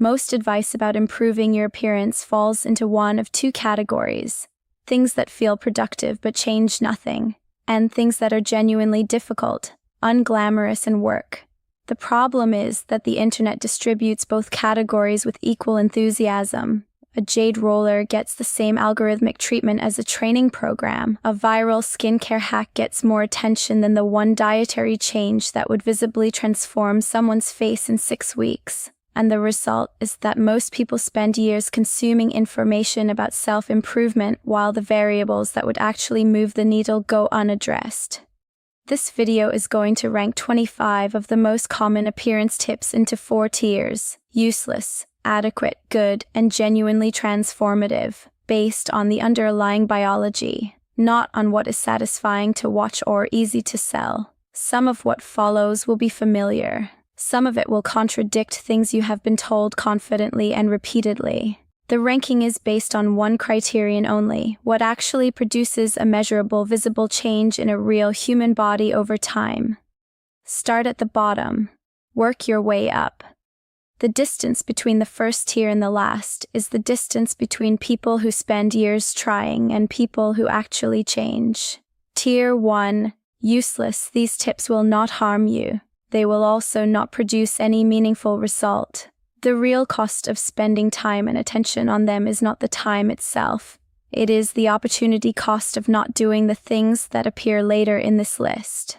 Most advice about improving your appearance falls into one of two categories: things that feel productive but change nothing, and things that are genuinely difficult, unglamorous, and work. The problem is that the internet distributes both categories with equal enthusiasm. A jade roller gets the same algorithmic treatment as a training program. A viral skincare hack gets more attention than the one dietary change that would visibly transform someone's face in 6 weeks. And the result is that most people spend years consuming information about self-improvement while the variables that would actually move the needle go unaddressed. This video is going to rank 25 of the most common appearance tips into 4 tiers: useless, adequate, good, and genuinely transformative, based on the underlying biology, not on what is satisfying to watch or easy to sell. Some of what follows will be familiar. Some of it will contradict things you have been told confidently and repeatedly. The ranking is based on one criterion only: what actually produces a measurable, visible change in a real human body over time. Start at the bottom. Work your way up. The distance between the first tier and the last is the distance between people who spend years trying and people who actually change. Tier 1. Useless. These tips will not harm you. They will also not produce any meaningful result. The real cost of spending time and attention on them is not the time itself. It is the opportunity cost of not doing the things that appear later in this list.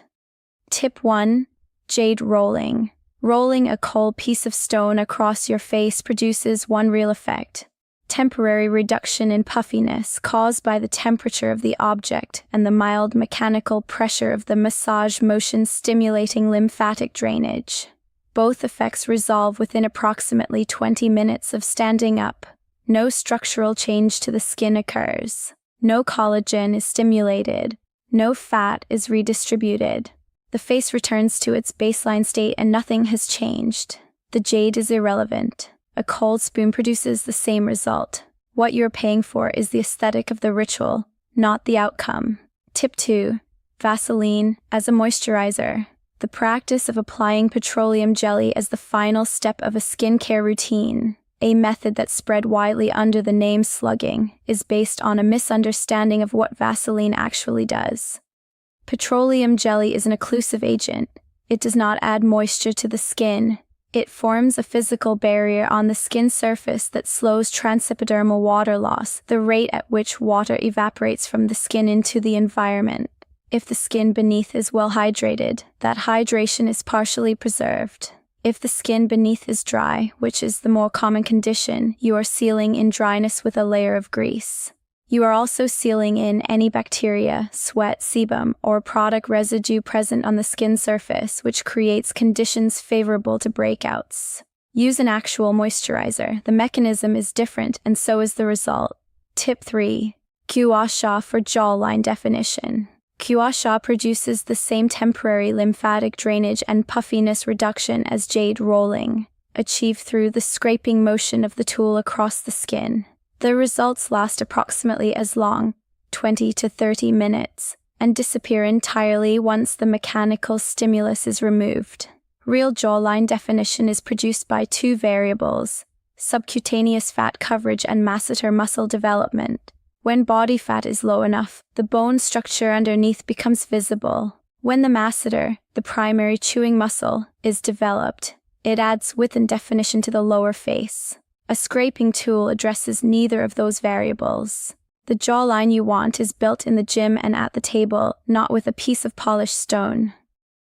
Tip 1. Jade rolling. Rolling a cold piece of stone across your face produces one real effect: temporary reduction in puffiness caused by the temperature of the object and the mild mechanical pressure of the massage motion stimulating lymphatic drainage. Both effects resolve within approximately 20 minutes of standing up. No structural change to the skin occurs. No collagen is stimulated. No fat is redistributed. The face returns to its baseline state and nothing has changed. The jade is irrelevant. A cold spoon produces the same result. What you're paying for is the aesthetic of the ritual, not the outcome. Tip 2. Vaseline as a moisturizer. The practice of applying petroleum jelly as the final step of a skincare routine, a method that spread widely under the name slugging, is based on a misunderstanding of what Vaseline actually does. Petroleum jelly is an occlusive agent. It does not add moisture to the skin. It forms a physical barrier on the skin surface that slows transepidermal water loss, the rate at which water evaporates from the skin into the environment. If the skin beneath is well hydrated, that hydration is partially preserved. If the skin beneath is dry, which is the more common condition, you are sealing in dryness with a layer of grease. You are also sealing in any bacteria, sweat, sebum, or product residue present on the skin surface, which creates conditions favorable to breakouts. Use an actual moisturizer. The mechanism is different, and so is the result. Tip 3. Gua Sha for jawline definition. Gua Sha produces the same temporary lymphatic drainage and puffiness reduction as jade rolling, achieved through the scraping motion of the tool across the skin. The results last approximately as long, 20 to 30 minutes, and disappear entirely once the mechanical stimulus is removed. Real jawline definition is produced by 2 variables: subcutaneous fat coverage and masseter muscle development. When body fat is low enough, the bone structure underneath becomes visible. When the masseter, the primary chewing muscle, is developed, it adds width and definition to the lower face. A scraping tool addresses neither of those variables. The jawline you want is built in the gym and at the table, not with a piece of polished stone.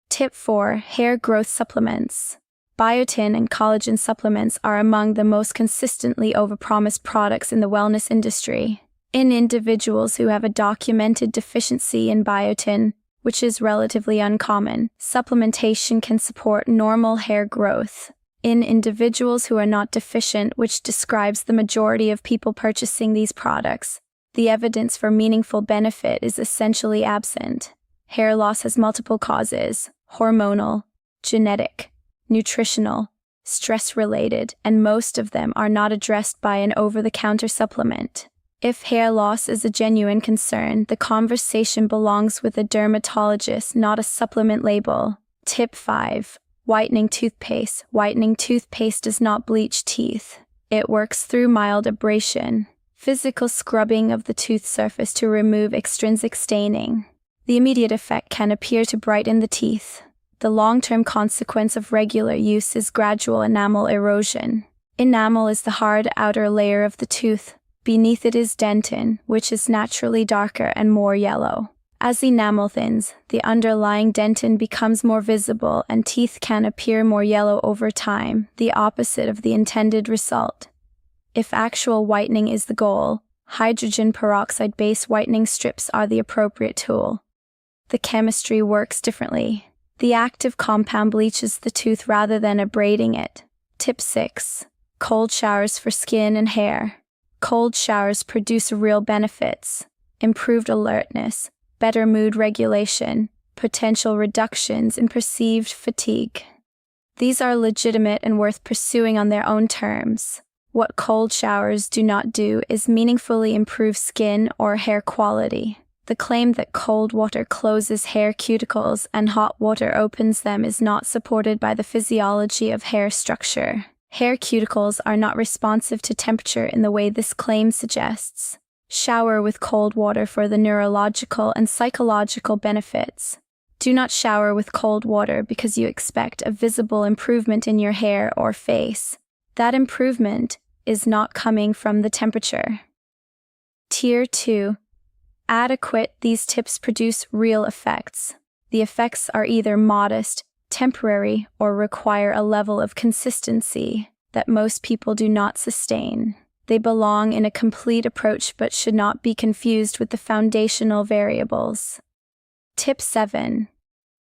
Tip 4. Hair growth supplements. Biotin and collagen supplements are among the most consistently overpromised products in the wellness industry. In individuals who have a documented deficiency in biotin, which is relatively uncommon, supplementation can support normal hair growth. In individuals who are not deficient, which describes the majority of people purchasing these products, the evidence for meaningful benefit is essentially absent. Hair loss has multiple causes: hormonal, genetic, nutritional, stress-related, and most of them are not addressed by an over-the-counter supplement. If hair loss is a genuine concern, the conversation belongs with a dermatologist, not a supplement label. Tip 5. Whitening toothpaste. Whitening toothpaste does not bleach teeth. It works through mild abrasion, physical scrubbing of the tooth surface to remove extrinsic staining. The immediate effect can appear to brighten the teeth. The long-term consequence of regular use is gradual enamel erosion. Enamel is the hard outer layer of the tooth. Beneath it is dentin, which is naturally darker and more yellow. As enamel thins, the underlying dentin becomes more visible and teeth can appear more yellow over time, the opposite of the intended result. If actual whitening is the goal, hydrogen peroxide-based whitening strips are the appropriate tool. The chemistry works differently. The active compound bleaches the tooth rather than abrading it. Tip 6. Cold showers for skin and hair. Cold showers produce real benefits: improved alertness, better mood regulation, potential reductions in perceived fatigue. These are legitimate and worth pursuing on their own terms. What cold showers do not do is meaningfully improve skin or hair quality. The claim that cold water closes hair cuticles and hot water opens them is not supported by the physiology of hair structure. Hair cuticles are not responsive to temperature in the way this claim suggests. Shower with cold water for the neurological and psychological benefits. Do not shower with cold water because you expect a visible improvement in your hair or face. That improvement is not coming from the temperature. Tier 2. Adequate. These tips produce real effects. The effects are either modest, temporary, or require a level of consistency that most people do not sustain. They belong in a complete approach but should not be confused with the foundational variables. Tip 7.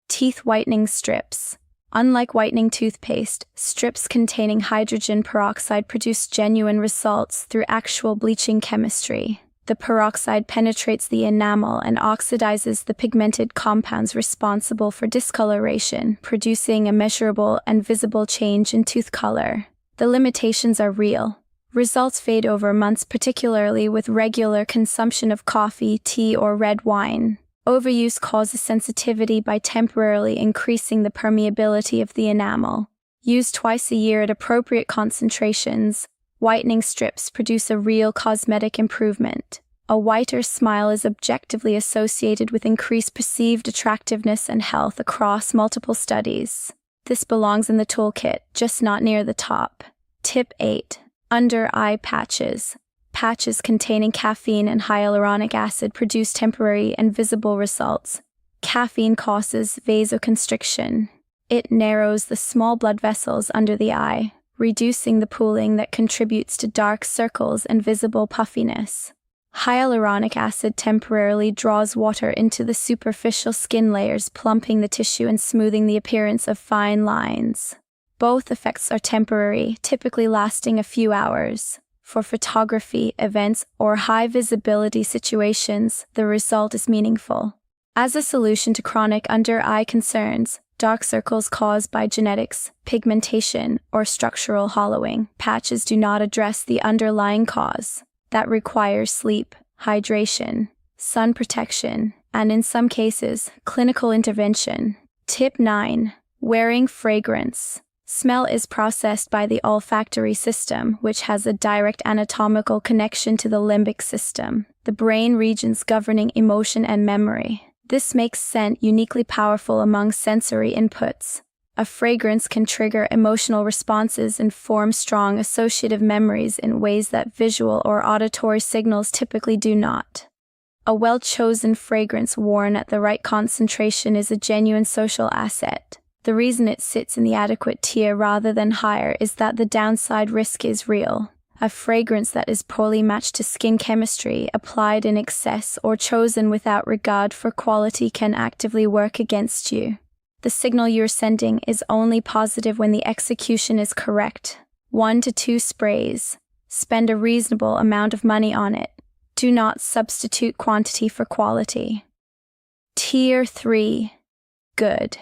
Teeth whitening strips. Unlike whitening toothpaste, strips containing hydrogen peroxide produce genuine results through actual bleaching chemistry. The peroxide penetrates the enamel and oxidizes the pigmented compounds responsible for discoloration, producing a measurable and visible change in tooth color. The limitations are real. Results fade over months, particularly with regular consumption of coffee, tea, or red wine. Overuse causes sensitivity by temporarily increasing the permeability of the enamel. Used twice a year at appropriate concentrations, whitening strips produce a real cosmetic improvement. A whiter smile is objectively associated with increased perceived attractiveness and health across multiple studies. This belongs in the toolkit, just not near the top. Tip 8. Under-eye patches. Patches containing caffeine and hyaluronic acid produce temporary and visible results. Caffeine causes vasoconstriction. It narrows the small blood vessels under the eye, reducing the pooling that contributes to dark circles and visible puffiness. Hyaluronic acid temporarily draws water into the superficial skin layers, plumping the tissue and smoothing the appearance of fine lines. Both effects are temporary, typically lasting a few hours. For photography, events, or high-visibility situations, the result is meaningful. As a solution to chronic under-eye concerns, dark circles caused by genetics, pigmentation, or structural hollowing, patches do not address the underlying cause. That requires sleep, hydration, sun protection, and in some cases, clinical intervention. Tip 9. Wearing fragrance. Smell is processed by the olfactory system, which has a direct anatomical connection to the limbic system, the brain regions governing emotion and memory. This makes scent uniquely powerful among sensory inputs. A fragrance can trigger emotional responses and form strong associative memories in ways that visual or auditory signals typically do not. A well-chosen fragrance worn at the right concentration is a genuine social asset. The reason it sits in the adequate tier rather than higher is that the downside risk is real. A fragrance that is poorly matched to skin chemistry, applied in excess, or chosen without regard for quality can actively work against you. The signal you're sending is only positive when the execution is correct. 1 to 2 sprays. Spend a reasonable amount of money on it. Do not substitute quantity for quality. Tier 3. Good.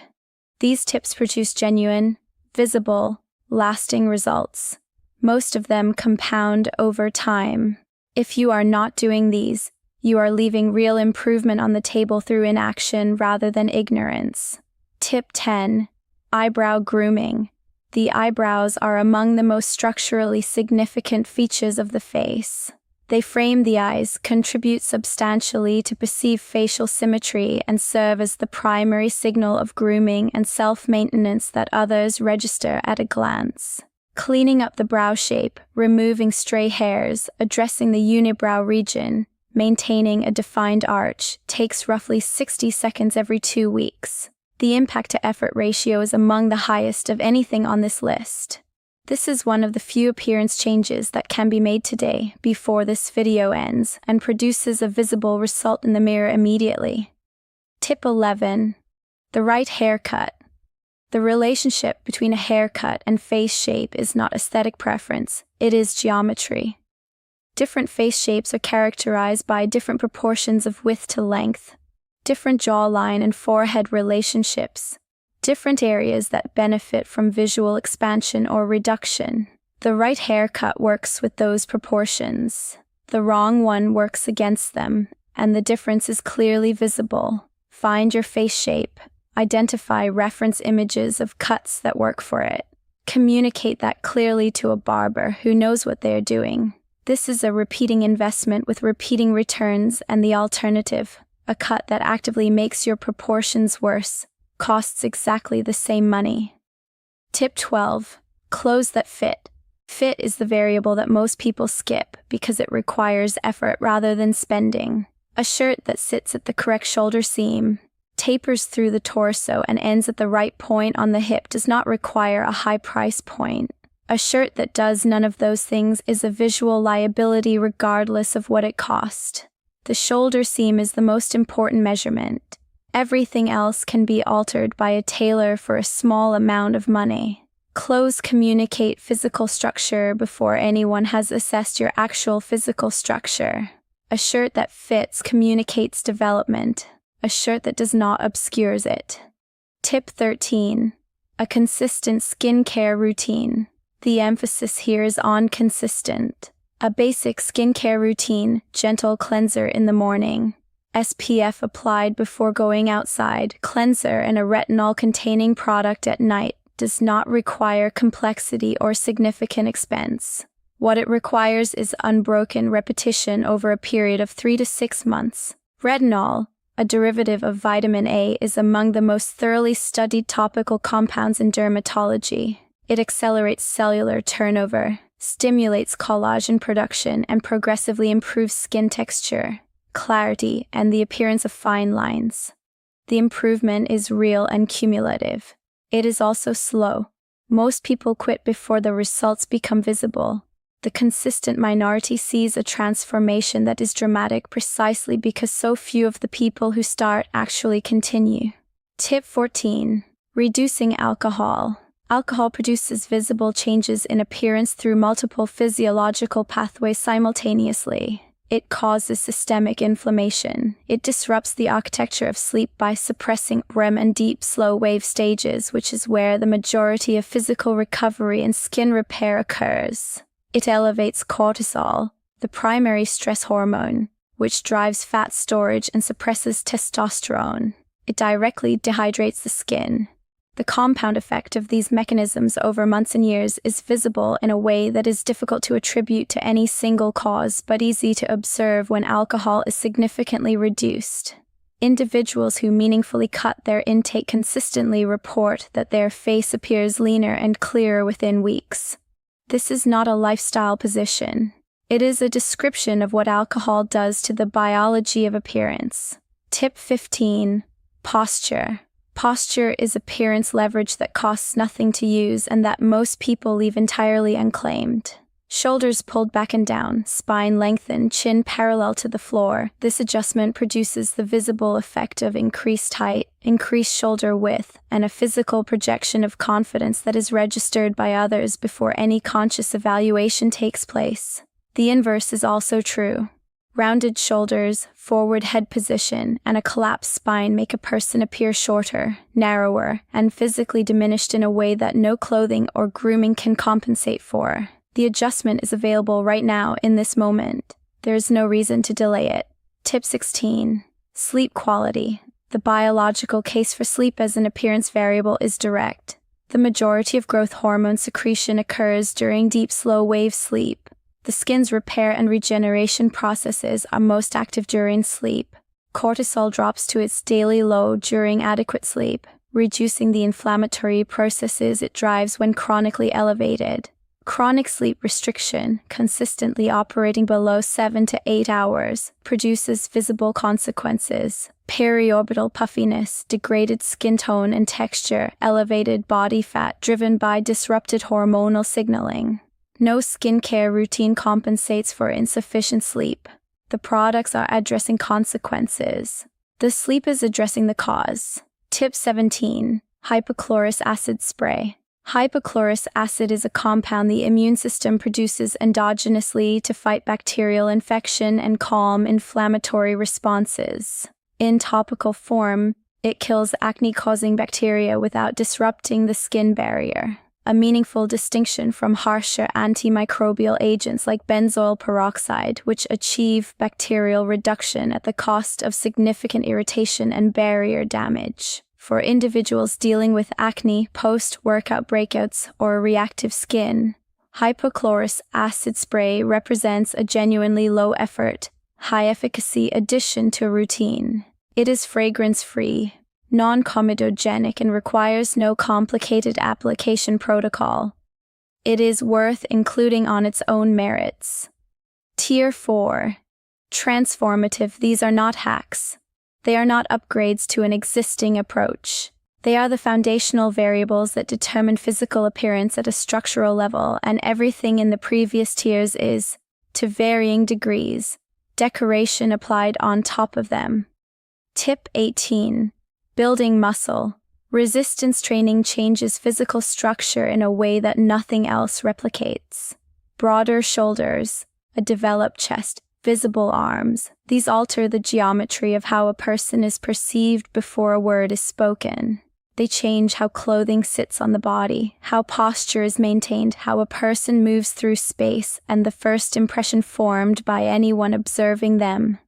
These tips produce genuine, visible, lasting results. Most of them compound over time. If you are not doing these, you are leaving real improvement on the table through inaction rather than ignorance. Tip 10. Eyebrow grooming. The eyebrows are among the most structurally significant features of the face. They frame the eyes, contribute substantially to perceived facial symmetry, and serve as the primary signal of grooming and self-maintenance that others register at a glance. Cleaning up the brow shape, removing stray hairs, addressing the unibrow region, maintaining a defined arch takes roughly 60 seconds every 2 weeks. The impact-to-effort ratio is among the highest of anything on this list. This is one of the few appearance changes that can be made today before this video ends and produces a visible result in the mirror immediately. Tip 11. The right haircut. The relationship between a haircut and face shape is not aesthetic preference, it is geometry. Different face shapes are characterized by different proportions of width to length, different jawline and forehead relationships, different areas that benefit from visual expansion or reduction. The right haircut works with those proportions. The wrong one works against them, and the difference is clearly visible. Find your face shape. Identify reference images of cuts that work for it. Communicate that clearly to a barber who knows what they are doing. This is a repeating investment with repeating returns, and the alternative, a cut that actively makes your proportions worse, costs exactly the same money. Tip 12. Clothes that fit. Fit is the variable that most people skip because it requires effort rather than spending. A shirt that sits at the correct shoulder seam, tapers through the torso, and ends at the right point on the hip does not require a high price point. A shirt that does none of those things is a visual liability regardless of what it cost. The shoulder seam is the most important measurement. Everything else can be altered by a tailor for a small amount of money. Clothes communicate physical structure before anyone has assessed your actual physical structure. A shirt that fits communicates development. A shirt that does not obscures it. Tip 13. A consistent skincare routine. The emphasis here is on consistent. A basic skincare routine, gentle cleanser in the morning, SPF applied before going outside, cleanser and a retinol-containing product at night, does not require complexity or significant expense. What it requires is unbroken repetition over a period of 3 to 6 months. Retinol, a derivative of vitamin A, is among the most thoroughly studied topical compounds in dermatology. It accelerates cellular turnover, stimulates collagen production, and progressively improves skin texture, clarity, and the appearance of fine lines. The improvement is real and cumulative. It is also slow. Most people quit before the results become visible. The consistent minority sees a transformation that is dramatic precisely because so few of the people who start actually continue. Tip 14. Reducing alcohol. Alcohol produces visible changes in appearance through multiple physiological pathways simultaneously. It causes systemic inflammation. It disrupts the architecture of sleep by suppressing REM and deep slow wave stages, which is where the majority of physical recovery and skin repair occurs. It elevates cortisol, the primary stress hormone, which drives fat storage and suppresses testosterone. It directly dehydrates the skin. The compound effect of these mechanisms over months and years is visible in a way that is difficult to attribute to any single cause but easy to observe when alcohol is significantly reduced. Individuals who meaningfully cut their intake consistently report that their face appears leaner and clearer within weeks. This is not a lifestyle position. It is a description of what alcohol does to the biology of appearance. Tip 15. Posture. Posture is appearance leverage that costs nothing to use and that most people leave entirely unclaimed. Shoulders pulled back and down, spine lengthened, chin parallel to the floor. This adjustment produces the visible effect of increased height, increased shoulder width, and a physical projection of confidence that is registered by others before any conscious evaluation takes place. The inverse is also true. Rounded shoulders, forward head position, and a collapsed spine make a person appear shorter, narrower, and physically diminished in a way that no clothing or grooming can compensate for. The adjustment is available right now in this moment. There is no reason to delay it. Tip 16. Sleep quality. The biological case for sleep as an appearance variable is direct. The majority of growth hormone secretion occurs during deep slow-wave sleep. The skin's repair and regeneration processes are most active during sleep. Cortisol drops to its daily low during adequate sleep, reducing the inflammatory processes it drives when chronically elevated. Chronic sleep restriction, consistently operating below 7 to 8 hours, produces visible consequences: periorbital puffiness, degraded skin tone and texture, elevated body fat driven by disrupted hormonal signaling. No skincare routine compensates for insufficient sleep. The products are addressing consequences. The sleep is addressing the cause. Tip 17. Hypochlorous acid spray. Hypochlorous acid is a compound the immune system produces endogenously to fight bacterial infection and calm inflammatory responses. In topical form, it kills acne-causing bacteria without disrupting the skin barrier, a meaningful distinction from harsher antimicrobial agents like benzoyl peroxide, which achieve bacterial reduction at the cost of significant irritation and barrier damage. For individuals dealing with acne, post-workout breakouts, or reactive skin, hypochlorous acid spray represents a genuinely low-effort, high-efficacy addition to a routine. It is fragrance-free, non-comedogenic, and requires no complicated application protocol. It is worth including on its own merits. Tier 4. Transformative. These are not hacks. They are not upgrades to an existing approach. They are the foundational variables that determine physical appearance at a structural level, and everything in the previous tiers is, to varying degrees, decoration applied on top of them. Tip 18. Building muscle. Resistance training changes physical structure in a way that nothing else replicates. Broader shoulders, a developed chest, visible arms. These alter the geometry of how a person is perceived before a word is spoken. They change how clothing sits on the body, how posture is maintained, how a person moves through space, and the first impression formed by anyone observing them.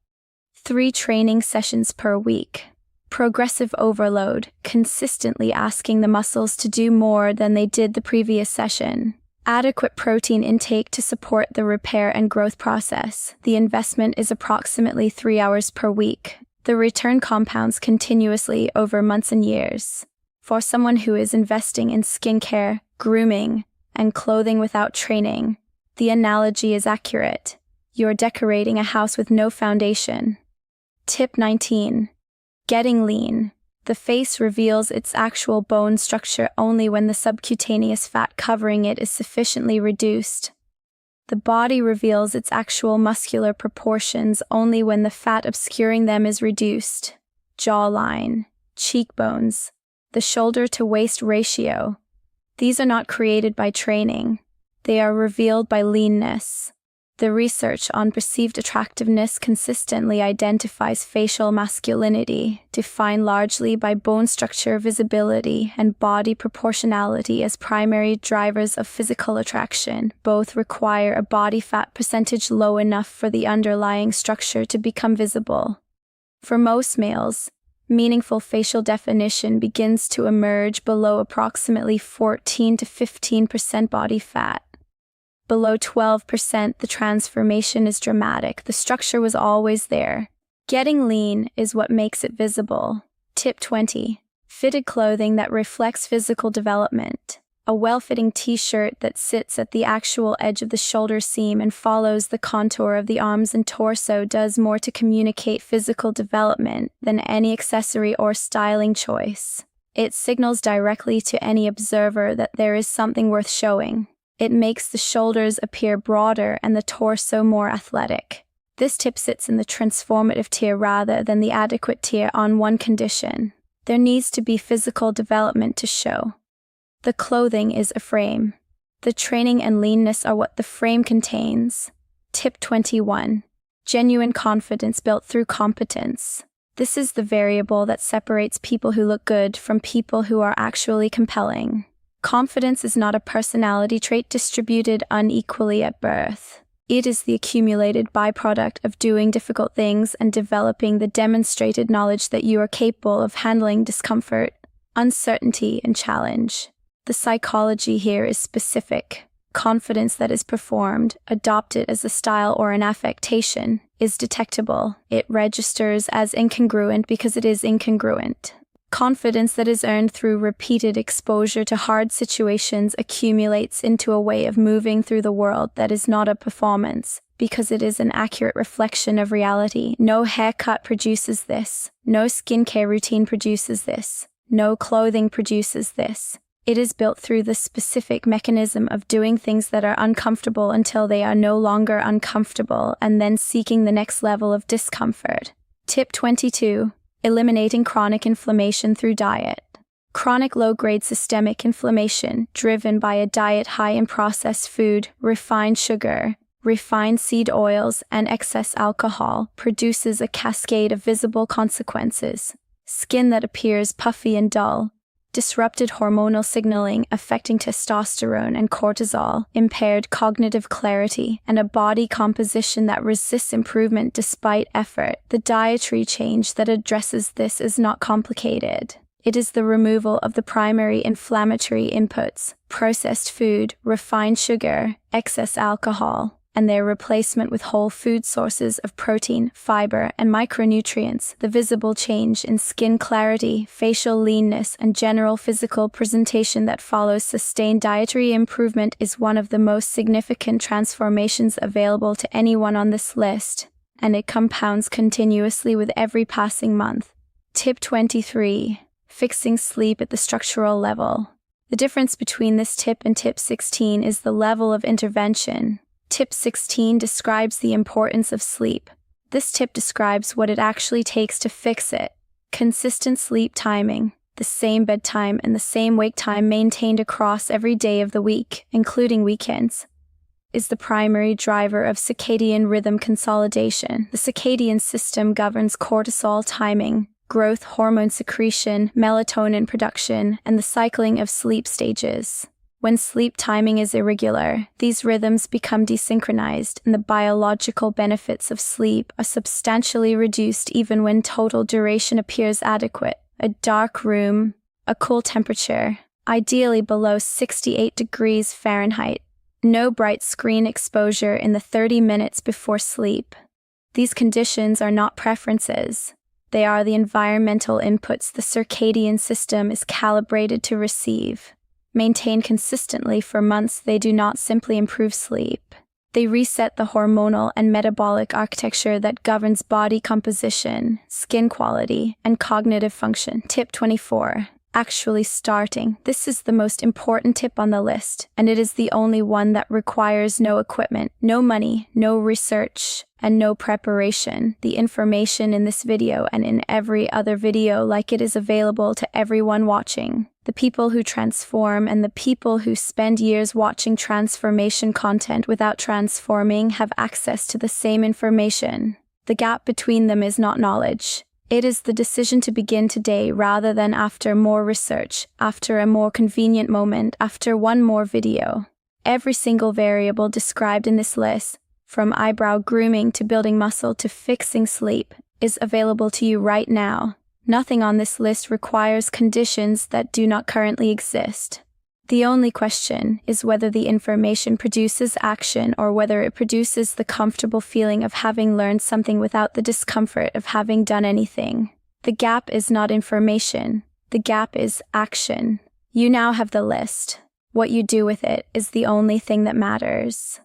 3 training sessions per week. Progressive overload, consistently asking the muscles to do more than they did the previous session. Adequate protein intake to support the repair and growth process. The investment is approximately 3 hours per week. The return compounds continuously over months and years. For someone who is investing in skincare, grooming, and clothing without training, the analogy is accurate. You're decorating a house with no foundation. Tip 19. Getting lean. The face reveals its actual bone structure only when the subcutaneous fat covering it is sufficiently reduced. The body reveals its actual muscular proportions only when the fat obscuring them is reduced. Jawline, cheekbones, the shoulder-to-waist ratio. These are not created by training. They are revealed by leanness. The research on perceived attractiveness consistently identifies facial masculinity, defined largely by bone structure, visibility, and body proportionality as primary drivers of physical attraction. Both require a body fat percentage low enough for the underlying structure to become visible. For most males, meaningful facial definition begins to emerge below approximately 14 to 15% body fat. Below 12%, the transformation is dramatic. The structure was always there. Getting lean is what makes it visible. Tip 20. Fitted clothing that reflects physical development. A well-fitting t-shirt that sits at the actual edge of the shoulder seam and follows the contour of the arms and torso does more to communicate physical development than any accessory or styling choice. It signals directly to any observer that there is something worth showing. It makes the shoulders appear broader and the torso more athletic. This tip sits in the transformative tier rather than the adequate tier on one condition. There needs to be physical development to show. The clothing is a frame. The training and leanness are what the frame contains. Tip 21. Genuine confidence built through competence. This is the variable that separates people who look good from people who are actually compelling. Confidence is not a personality trait distributed unequally at birth. It is the accumulated byproduct of doing difficult things and developing the demonstrated knowledge that you are capable of handling discomfort, uncertainty, and challenge. The psychology here is specific. Confidence that is performed, adopted as a style or an affectation, is detectable. It registers as incongruent because it is incongruent. Confidence that is earned through repeated exposure to hard situations accumulates into a way of moving through the world that is not a performance, because it is an accurate reflection of reality. No haircut produces this. No skincare routine produces this. No clothing produces this. It is built through the specific mechanism of doing things that are uncomfortable until they are no longer uncomfortable and then seeking the next level of discomfort. Tip 22. Eliminating chronic inflammation through diet. Chronic low-grade systemic inflammation, driven by a diet high in processed food, refined sugar, refined seed oils, and excess alcohol, produces a cascade of visible consequences. Skin that appears puffy and dull, disrupted hormonal signaling affecting testosterone and cortisol, impaired cognitive clarity, and a body composition that resists improvement despite effort. The dietary change that addresses this is not complicated. It is the removal of the primary inflammatory inputs, processed food, refined sugar, excess alcohol, and their replacement with whole food sources of protein, fiber, and micronutrients. The visible change in skin clarity, facial leanness, and general physical presentation that follows sustained dietary improvement is one of the most significant transformations available to anyone on this list, and it compounds continuously with every passing month. Tip 23. Fixing sleep at the structural level. The difference between this tip and tip 16 is the level of intervention. Tip 16 describes the importance of sleep. This tip describes what it actually takes to fix it. Consistent sleep timing, the same bedtime and the same wake time maintained across every day of the week, including weekends, is the primary driver of circadian rhythm consolidation. The circadian system governs cortisol timing, growth hormone secretion, melatonin production, and the cycling of sleep stages. When sleep timing is irregular, these rhythms become desynchronized, and the biological benefits of sleep are substantially reduced even when total duration appears adequate. A dark room, a cool temperature, ideally below 68 degrees Fahrenheit, no bright screen exposure in the 30 minutes before sleep. These conditions are not preferences. They are the environmental inputs the circadian system is calibrated to receive. Maintained consistently for months, they do not simply improve sleep. They reset the hormonal and metabolic architecture that governs body composition, skin quality, and cognitive function. Tip 24. Actually starting. This is the most important tip on the list, and it is the only one that requires no equipment, no money, no research, and no preparation. The information in this video and in every other video like it is available to everyone watching. The people who transform and the people who spend years watching transformation content without transforming have access to the same information. The gap between them is not knowledge. It is the decision to begin today rather than after more research, after a more convenient moment, after one more video. Every single variable described in this list, from eyebrow grooming to building muscle to fixing sleep, is available to you right now. Nothing on this list requires conditions that do not currently exist. The only question is whether the information produces action or whether it produces the comfortable feeling of having learned something without the discomfort of having done anything. The gap is not information. The gap is action. You now have the list. What you do with it is the only thing that matters.